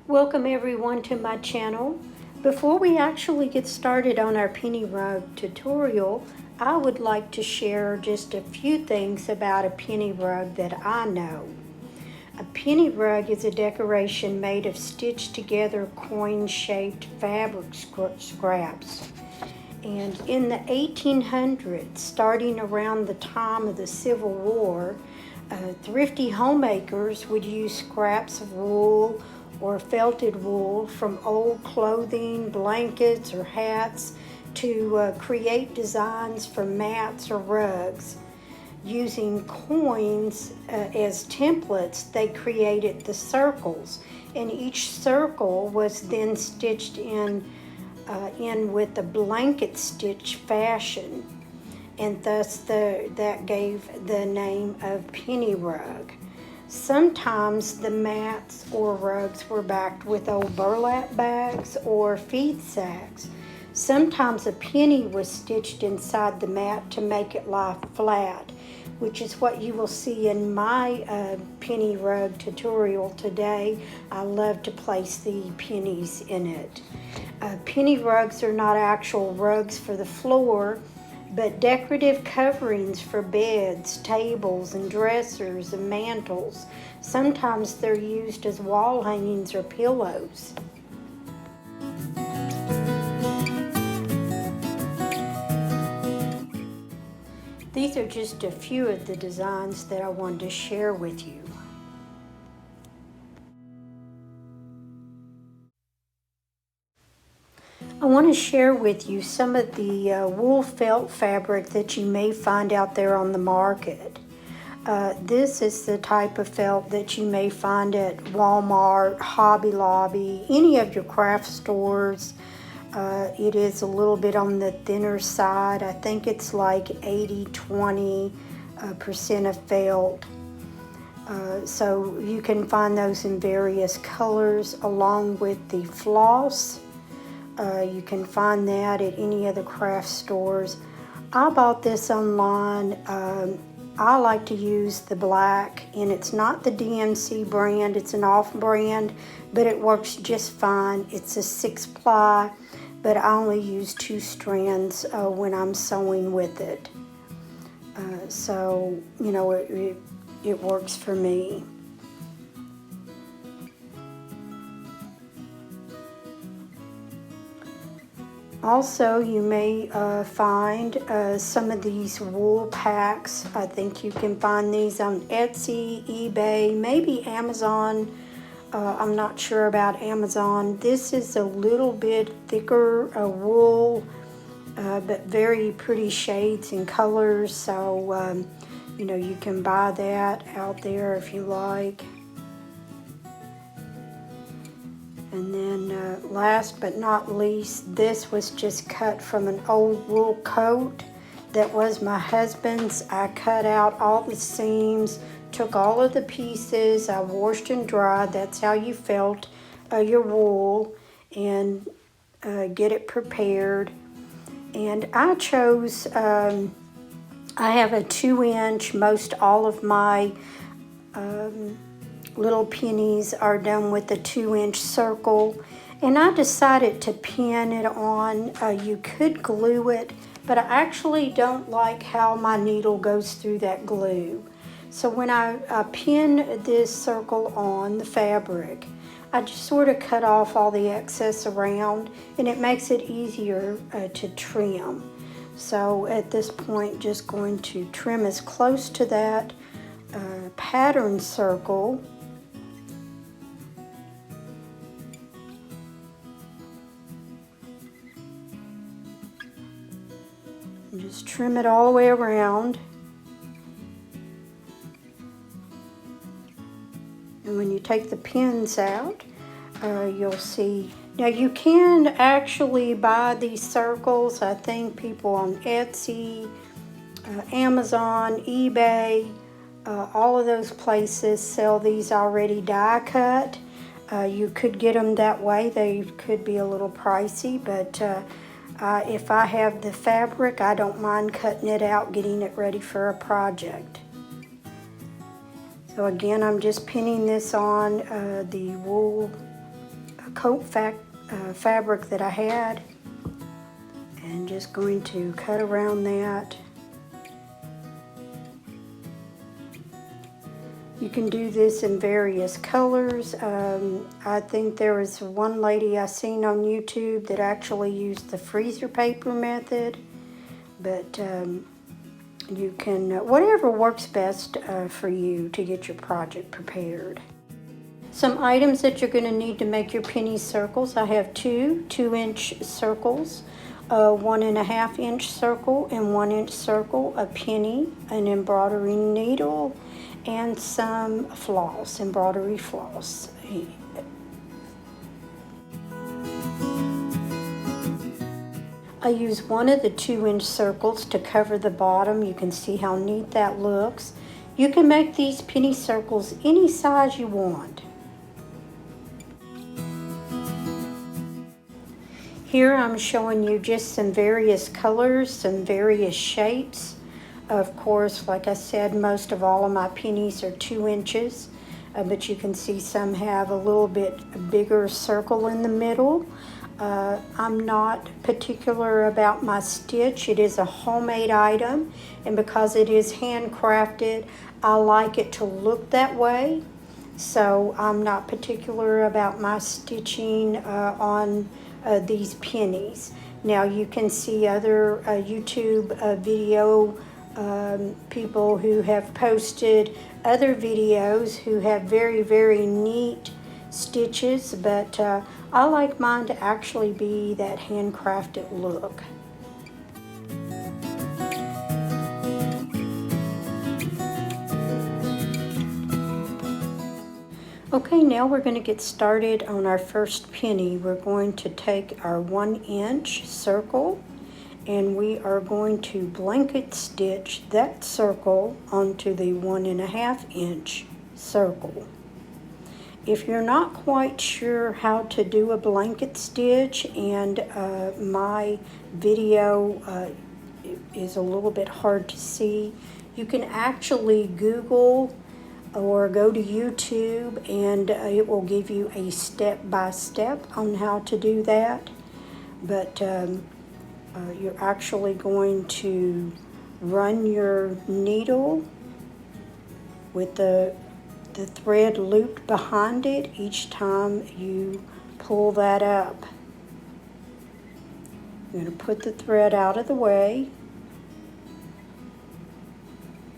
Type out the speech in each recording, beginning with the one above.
Welcome everyone to my channel. Before we actually get started on our penny rug tutorial, I would like to share just a few things about a penny rug that I know. A penny rug is a decoration made of stitched together coin-shaped fabric scraps. And in the 1800s, starting around the time of the Civil War, thrifty homemakers would use scraps of wool or felted wool from old clothing, blankets, or hats to create designs for mats or rugs. Using coins as templates, they created the circles, and each circle was then stitched in with a blanket stitch fashion, and thus that gave the name of penny rug. Sometimes the mats or rugs were backed with old burlap bags or feed sacks. Sometimes a penny was stitched inside the mat to make it lie flat, which is what you will see in my penny rug tutorial today. I love to place the pennies in it. Penny rugs are not actual rugs for the floor, but decorative coverings for beds, tables, and dressers and mantles. Sometimes they're used as wall hangings or pillows. These are just a few of the designs that I wanted to share with you. I want to share with you some of the wool felt fabric that you may find out there on the market. This is the type of felt that you may find at Walmart, Hobby Lobby, any of your craft stores. It is a little bit on the thinner side. I think it's like 80-20% of felt. So you can find those in various colors along with the floss. You can find that at any of the craft stores. I bought this online. I like to use the black, and it's not the DMC brand, it's an off brand, but it works just fine. It's a 6-ply, but I only use 2 strands when I'm sewing with it. So, you know, it works for me. Also, you may find some of these wool packs. I think you can find these on Etsy, eBay, maybe Amazon. I'm not sure about Amazon. This is a little bit thicker wool, but very pretty shades and colors. So, you know, you can buy that out there if you like. And then last but not least, this was just cut from an old wool coat that was my husband's. I cut out all the seams, took all of the pieces, I washed and dried. That's how you felt your wool, and get it prepared. And I chose, I have a 2-inch, most all of my little pennies are done with a 2-inch circle, and I decided to pin it on. You could glue it, but I actually don't like how my needle goes through that glue. So when I pin this circle on the fabric, I just sort of cut off all the excess around, and it makes it easier to trim. So at this point, just going to trim as close to that pattern circle. Just trim it all the way around. And when you take the pins out, you'll see. Now you can actually buy these circles. I think people on Etsy, Amazon, eBay, all of those places sell these already die cut. You could get them that way. They could be a little pricey, but if I have the fabric, I don't mind cutting it out, getting it ready for a project. So again, I'm just pinning this on the wool coat fabric that I had, and just going to cut around that. You can do this in various colors. I think there was one lady I seen on YouTube that actually used the freezer paper method, but you can, whatever works best for you to get your project prepared. Some items that you're going to need to make your penny circles. I have two 2-inch circles, a 1.5-inch circle and 1-inch circle, a penny, an embroidery needle, and some floss, embroidery floss. I use one of the 2-inch circles to cover the bottom. You can see how neat that looks. You can make these penny circles any size you want. Here I'm showing you just some various colors, some various shapes. Of course, like I said, most of all of my pennies are 2 inches, but you can see some have a little bit bigger circle in the middle. I'm not particular about my stitch. It is a homemade item, and because it is handcrafted, I like it to look that way. So I'm not particular about my stitching on these pennies. Now you can see other YouTube video people who have posted other videos who have very, very neat stitches, but I like mine to actually be that handcrafted look. Okay, now we're going to get started on our first penny. We're going to take our 1-inch circle and we are going to blanket stitch that circle onto the 1.5-inch circle. If you're not quite sure how to do a blanket stitch, and my video is a little bit hard to see, you can actually Google or go to YouTube and it will give you a step-by-step on how to do that. But you're actually going to run your needle with the thread looped behind it each time you pull that up. You're going to put the thread out of the way.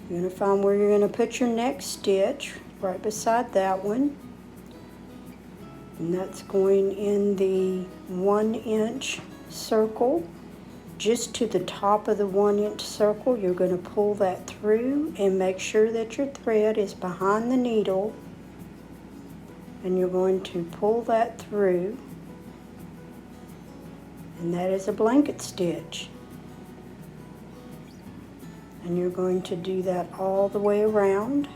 You're going to find where you're going to put your next stitch, right beside that one. And that's going in the 1-inch circle. Just to the top of the 1-inch circle, you're going to pull that through and make sure that your thread is behind the needle. And you're going to pull that through. And that is a blanket stitch. And you're going to do that all the way around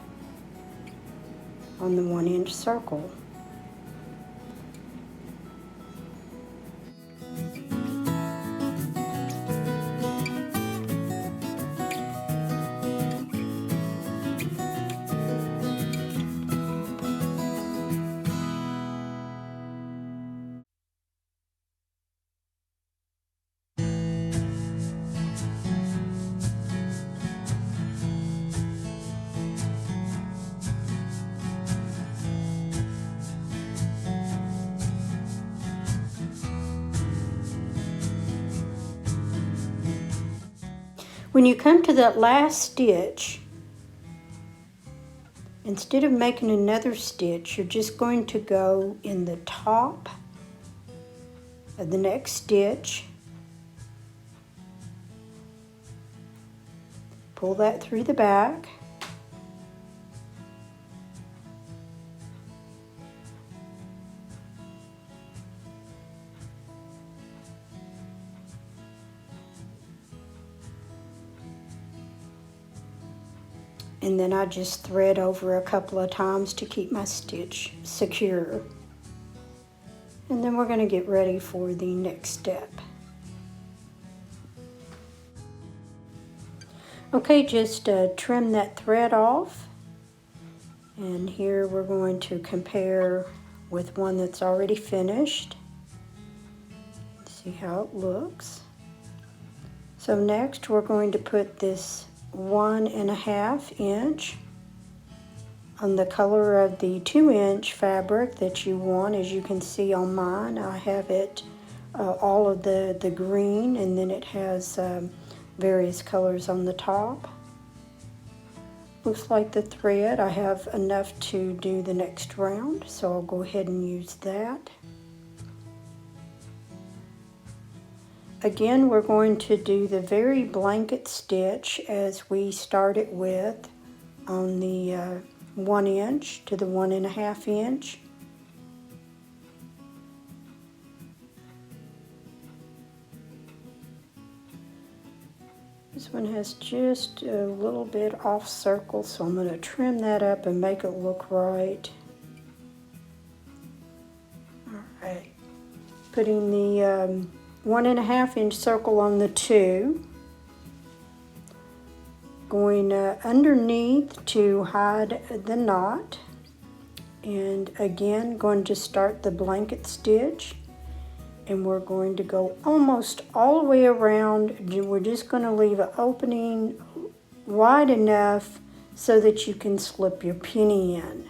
on the 1-inch circle. When you come to that last stitch, instead of making another stitch, you're just going to go in the top of the next stitch, pull that through the back, and then I just thread over a couple of times to keep my stitch secure. And then we're going to get ready for the next step. Okay, just trim that thread off. And here we're going to compare with one that's already finished. See how it looks. So next we're going to put this 1.5 inch on the color of the 2-inch fabric that you want. As you can see on mine, I have it all of the green, and then it has various colors on the top. Looks like the thread, I have enough to do the next round, so I'll go ahead and use that. Again, we're going to do the very blanket stitch as we started with on the 1 inch to the 1.5 inch. This one has just a little bit off circle, so I'm going to trim that up and make it look right. Alright, putting the 1.5 inch circle on the 2. Going underneath to hide the knot. And again, going to start the blanket stitch. And we're going to go almost all the way around. We're just going to leave an opening wide enough so that you can slip your penny in.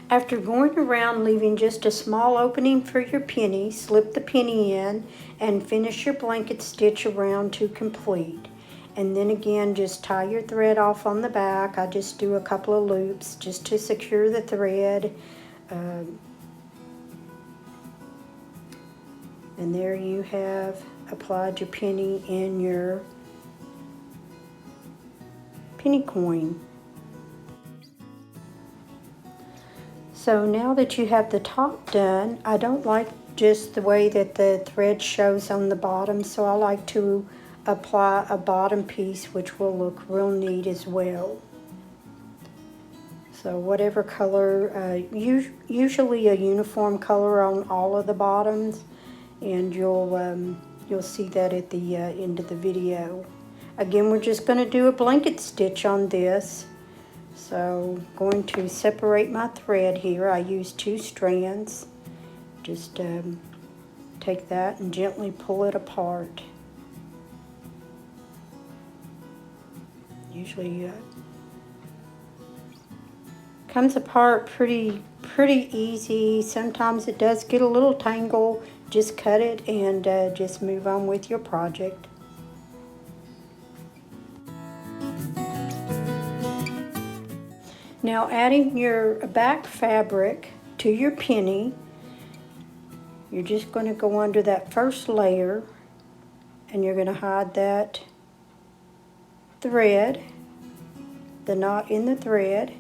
After going around leaving just a small opening for your penny, slip the penny in and finish your blanket stitch around to complete. And then again, just tie your thread off on the back. I just do a couple of loops just to secure the thread. And there you have applied your penny in your penny coin. So now that you have the top done, I don't like just the way that the thread shows on the bottom, so I like to apply a bottom piece which will look real neat as well. So whatever color, usually a uniform color on all of the bottoms, and you'll see that at the end of the video. Again, we're just going to do a blanket stitch on this. So going to separate my thread here. I use 2 strands. Just take that and gently pull it apart. Usually comes apart pretty easy. Sometimes it does get a little tangled. Just cut it and just move on with your project. Now adding your back fabric to your penny, you're just going to go under that first layer and you're going to hide that thread, the knot in the thread.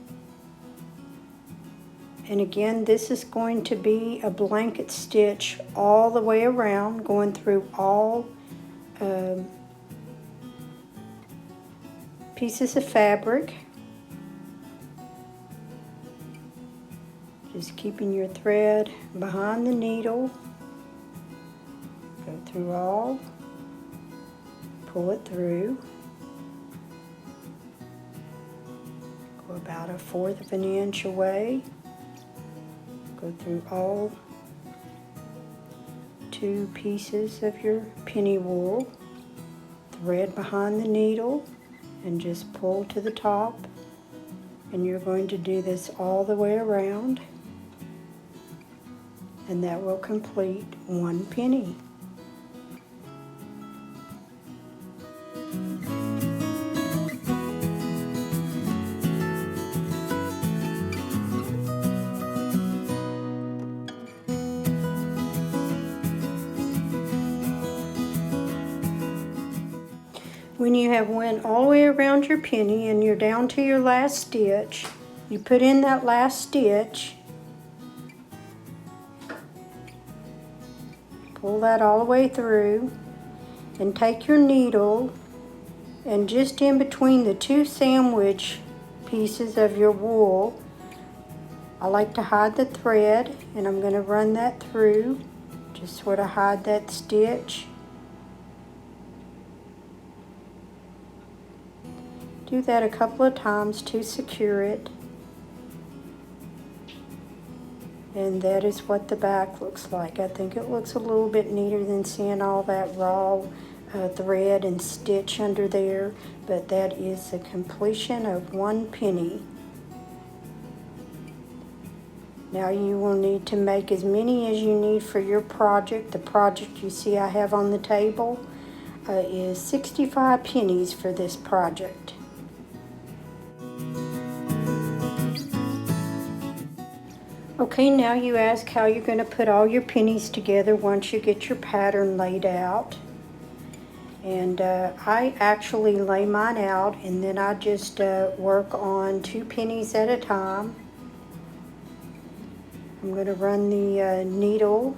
And again, this is going to be a blanket stitch all the way around, going through all pieces of fabric. Just keeping your thread behind the needle. Go through all, pull it through. Go about 1/4 of an inch away. Go through all 2 pieces of your penny wool. Thread behind the needle and just pull to the top. And you're going to do this all the way around, and that will complete one penny. When you have went all the way around your penny and you're down to your last stitch, you put in that last stitch, pull that all the way through, and take your needle and just in between the two sandwich pieces of your wool, I like to hide the thread, and I'm going to run that through, just sort of hide that stitch. Do that a couple of times to secure it. And that is what the back looks like. I think it looks a little bit neater than seeing all that raw thread and stitch under there, but that is the completion of one penny. Now you will need to make as many as you need for your project. The project you see I have on the table is 65 pennies for this project. Okay, now you ask how you're going to put all your pennies together once you get your pattern laid out. And I actually lay mine out, and then I just work on 2 pennies at a time. I'm going to run the needle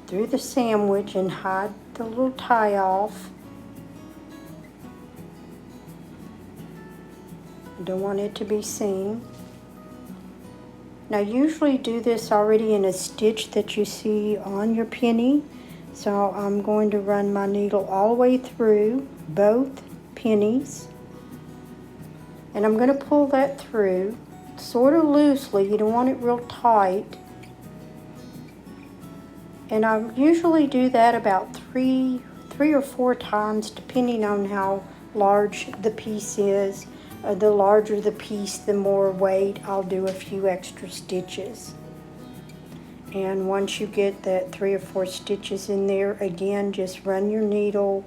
through the sandwich and hide the little tie off. I don't want it to be seen. Now, I usually do this already in a stitch that you see on your penny. So I'm going to run my needle all the way through both pennies. And I'm going to pull that through sort of loosely. You don't want it real tight. And I usually do that about three or four times, depending on how large the piece is. The larger the piece, the more weight, I'll do a few extra stitches. And once you get that 3 or 4 stitches in there, again, just run your needle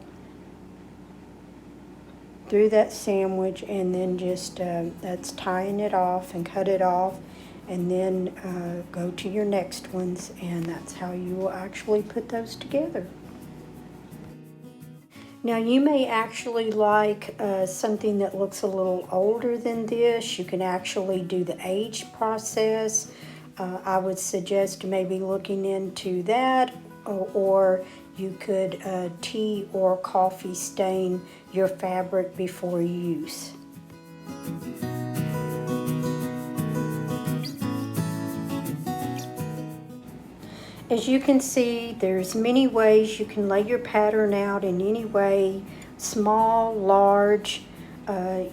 through that sandwich, and then just that's tying it off and cut it off, and then go to your next ones, and that's how you will actually put those together. Now you may actually like something that looks a little older than this. You can actually do the age process. I would suggest maybe looking into that, or you could tea or coffee stain your fabric before use. As you can see, there's many ways you can lay your pattern out in any way, small, large.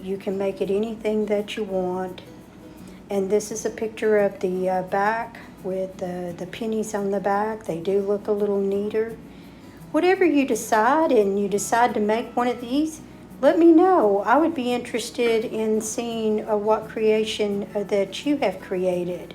You can make it anything that you want. And this is a picture of the back with the pennies on the back. They do look a little neater. Whatever you decide, and you decide to make one of these, let me know. I would be interested in seeing what creation that you have created.